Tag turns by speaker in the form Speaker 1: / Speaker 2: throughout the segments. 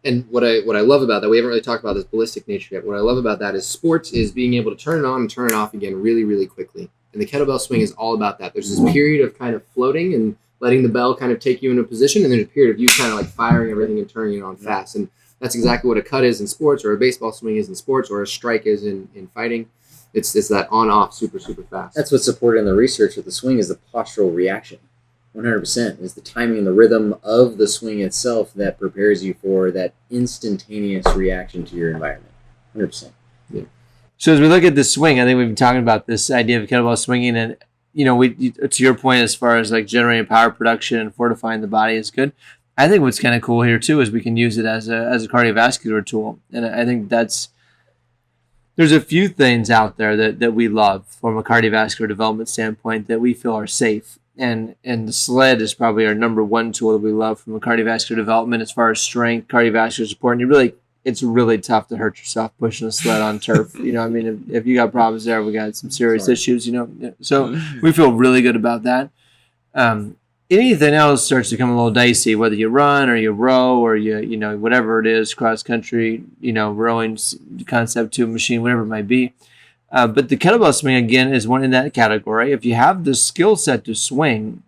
Speaker 1: And what I love about that, we haven't really talked about this ballistic nature yet. What I love about that is sports is being able to turn it on and turn it off again really, really quickly. And the kettlebell swing is all about that. There's this period of kind of floating and letting the bell kind of take you into a position, and there's a period of you kind of like firing everything and turning it on fast. And that's exactly what a cut is in sports, or a baseball swing is in sports, or a strike is in fighting. It's that on-off super, super fast.
Speaker 2: That's what's supported in the research with the swing is the postural reaction. 100% is the timing and the rhythm of the swing itself that prepares you for that instantaneous reaction to your environment. 100%.
Speaker 3: Yeah. So as we look at the swing, I think we've been talking about this idea of kettlebell swinging, and to your point as far as like generating power production and fortifying the body is good. I think what's kind of cool here too is we can use it as a cardiovascular tool, and I think there's a few things out there that we love from a cardiovascular development standpoint that we feel are safe. And the sled is probably our number one tool that we love from a cardiovascular development as far as strength, cardiovascular support. And it's really tough to hurt yourself pushing a sled on turf. If you got problems there, we got some serious issues, So we feel really good about that. Anything else starts to become a little dicey, whether you run or you row or you whatever it is, cross country, rowing concept to a machine, whatever it might be. But the kettlebell swing, again, is one in that category. If you have the skill set to swing,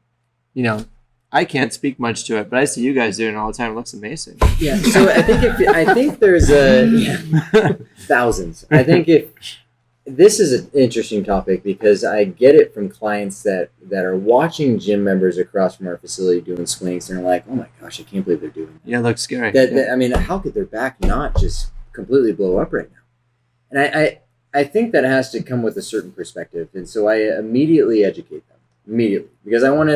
Speaker 3: I can't speak much to it, but I see you guys doing it all the time. It looks amazing.
Speaker 2: Yeah, so I think there's thousands. I think this is an interesting topic because I get it from clients that are watching gym members across from our facility doing swings, and they're like, oh my gosh, I can't believe they're doing that.
Speaker 3: Yeah, it looks scary.
Speaker 2: How could their back not just completely blow up right now? And I think that has to come with a certain perspective, and so I immediately educate them because I want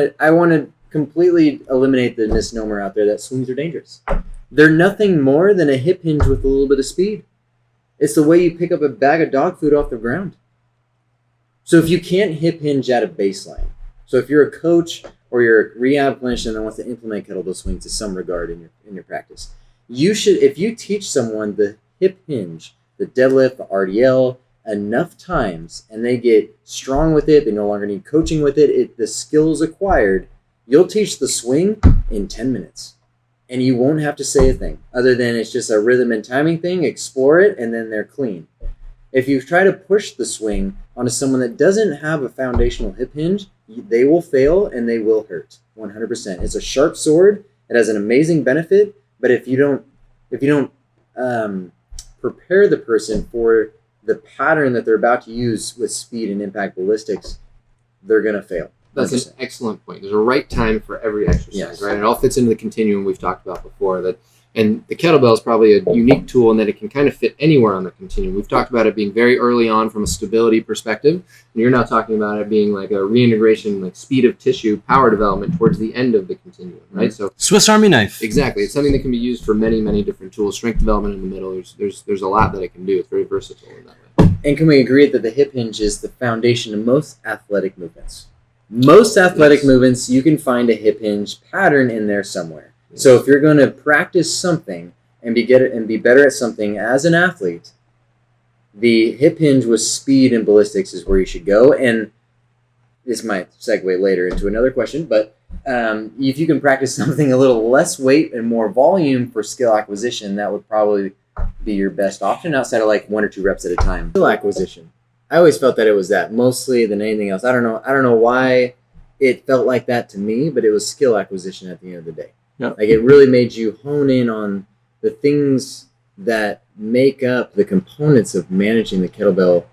Speaker 2: to completely eliminate the misnomer out there that swings are dangerous. They're nothing more than a hip hinge with a little bit of speed. It's the way you pick up a bag of dog food off the ground. So if you can't hip hinge at a baseline, so if you're a coach or you're a rehab clinician that wants to implement kettlebell swings to some regard in your practice, you should, if you teach someone the hip hinge, the deadlift, the RDL, enough times, and they get strong with it, they no longer need coaching with it, the skills acquired, you'll teach the swing in 10 minutes. And you won't have to say a thing other than it's just a rhythm and timing thing, explore it, and then they're clean. If you try to push the swing onto someone that doesn't have a foundational hip hinge, they will fail and they will hurt 100%. It's a sharp sword. It has an amazing benefit, but if you don't prepare the person for the pattern that they're about to use with speed and impact ballistics, they're going to fail. 100%.
Speaker 1: That's an excellent point. There's a right time for every exercise, right? It all fits into the continuum we've talked about before. And the kettlebell is probably a unique tool in that it can kind of fit anywhere on the continuum. We've talked about it being very early on from a stability perspective, and you're now talking about it being like a reintegration, like speed of tissue, power development towards the end of the continuum, right? So
Speaker 4: Swiss Army knife.
Speaker 1: Exactly. It's something that can be used for many, many different tools. Strength development in the middle. There's a lot that it can do. It's very versatile in that way.
Speaker 2: And can we agree that the hip hinge is the foundation of most athletic movements? Most athletic movements, you can find a hip hinge pattern in there somewhere. Yes. So if you're going to practice something and be better at something as an athlete, the hip hinge with speed and ballistics is where you should go. And this might segue later into another question, but if you can practice something a little less weight and more volume for skill acquisition, that would probably be your best option outside of like 1 or 2 reps at a time. Skill acquisition. I always felt that it was that mostly than anything else. I don't know why it felt like that to me, but it was skill acquisition at the end of the day.
Speaker 3: Yep.
Speaker 2: Like it really made you hone in on the things that make up the components of managing the kettlebell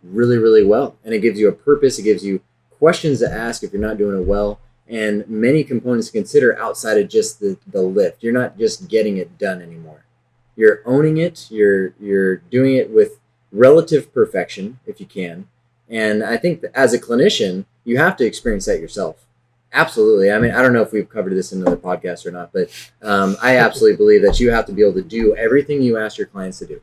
Speaker 2: really, really well. And it gives you a purpose. It gives you questions to ask if you're not doing it well, and many components to consider outside of just the lift. You're not just getting it done anymore. You're owning it. You're doing it with relative perfection if you can. And I think that as a clinician, you have to experience that yourself. Absolutely. I mean, I don't know if we've covered this in another podcast or not, but I absolutely believe that you have to be able to do everything you ask your clients to do.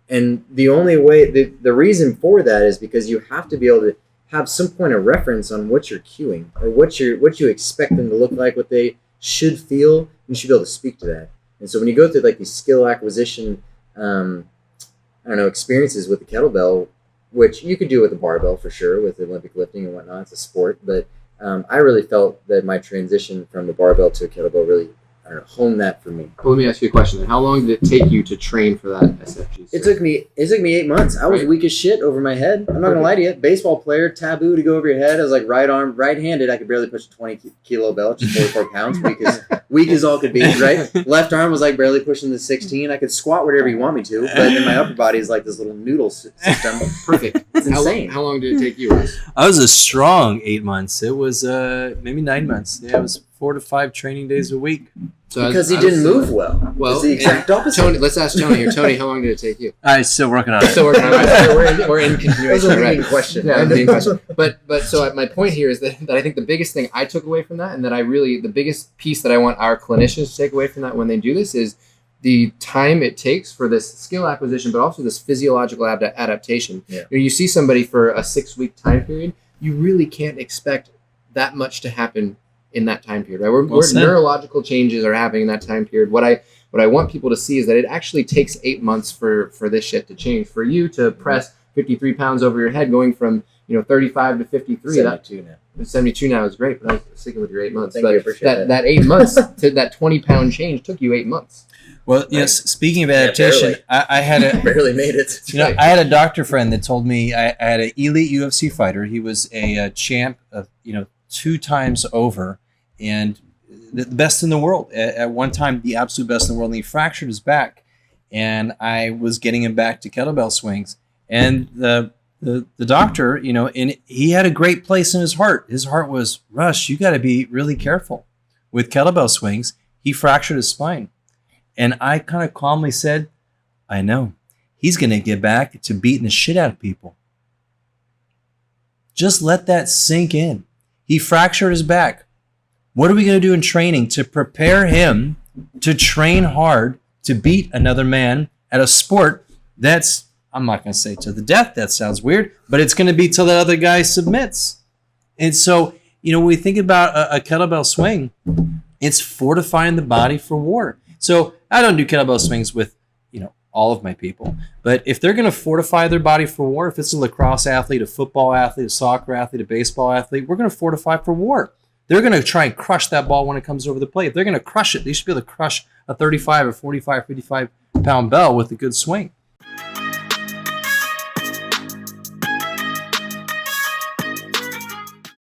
Speaker 2: And the only way, the reason for that is because you have to be able to have some point of reference on what you're cueing or what you expect them to look like, what they should feel. You should be able to speak to that. And so when you go through like these skill acquisition, experiences with the kettlebell, which you could do with the barbell for sure, with Olympic lifting and whatnot, it's a sport. But I really felt that my transition from the barbell to a kettlebell really I don't know, hone that for me.
Speaker 1: Well, let me ask you a question then. How long did it take you to train for that SFG?
Speaker 2: It took me 8 months. I was
Speaker 1: Right.
Speaker 2: weak as shit over my head. I'm not gonna lie to you. Baseball player, taboo to go over your head. I was like right-handed. I could barely push a 20-kilo belt, just 44 pounds, weak as all could be. Right. Left arm was like barely pushing the 16. I could squat whatever you want me to, but then my upper body is like this little noodle system.
Speaker 1: Perfect.
Speaker 2: It's insane.
Speaker 1: How long did it take you, Russ?
Speaker 4: I was a strong 8 months. It was maybe 9 months. Yeah, it was 4 to 5 training days a week.
Speaker 1: So
Speaker 2: Because he didn't move well.
Speaker 1: Well,
Speaker 2: It's the exact opposite.
Speaker 1: Tony, let's ask Tony here. Tony, how long did it take you?
Speaker 3: I'm still working on it.
Speaker 1: Still working on it. We're in
Speaker 2: That was
Speaker 1: continuation.
Speaker 2: a
Speaker 1: Right.
Speaker 2: leading question.
Speaker 1: Yeah, leading question. But so my point here is that I think the biggest thing I took away from that, and that the biggest piece that I want our clinicians to take away from that when they do this, is the time it takes for this skill acquisition, but also this physiological adaptation.
Speaker 2: Yeah.
Speaker 1: You see somebody for a 6-week time period, you really can't expect that much to happen in that time period. Right?
Speaker 4: Well
Speaker 1: Where
Speaker 4: said.
Speaker 1: neurological changes are happening in that time period. What I want people to see is that it actually takes 8 months for this shit to change. For you to press 53 pounds over your head, going from 35 to 53.
Speaker 2: 72 now.
Speaker 1: 72 now is great, but I was sticking with your 8 months.
Speaker 2: Thank
Speaker 1: but
Speaker 2: you, appreciate
Speaker 1: that 8 months to that 20-pound change took you 8 months.
Speaker 4: Well, yes. Speaking of adaptation, I had a
Speaker 2: Barely made it.
Speaker 4: I had a doctor friend that told me I had an elite UFC fighter. He was a champ of 2 times over, and the best in the world at one time, the absolute best in the world. And he fractured his back, and I was getting him back to kettlebell swings, and the doctor, and he had a great place in his heart. His heart was, Rush, you got to be really careful with kettlebell swings. He fractured his spine. And I kind of calmly said, I know. He's going to get back to beating the shit out of people. Just let that sink in. He fractured his back. What are we going to do in training to prepare him to train hard to beat another man at a sport that's, I'm not going to say to the death, that sounds weird, but it's going to be till that other guy submits. And so, when we think about a kettlebell swing, it's fortifying the body for war. So I don't do kettlebell swings with, all of my people. But if they're going to fortify their body for war, if it's a lacrosse athlete, a football athlete, a soccer athlete, a baseball athlete, we're going to fortify for war. They're going to try and crush that ball when it comes over the plate. If they're going to crush it, they should be able to crush a 35 or 45, 55-pound bell with a good swing.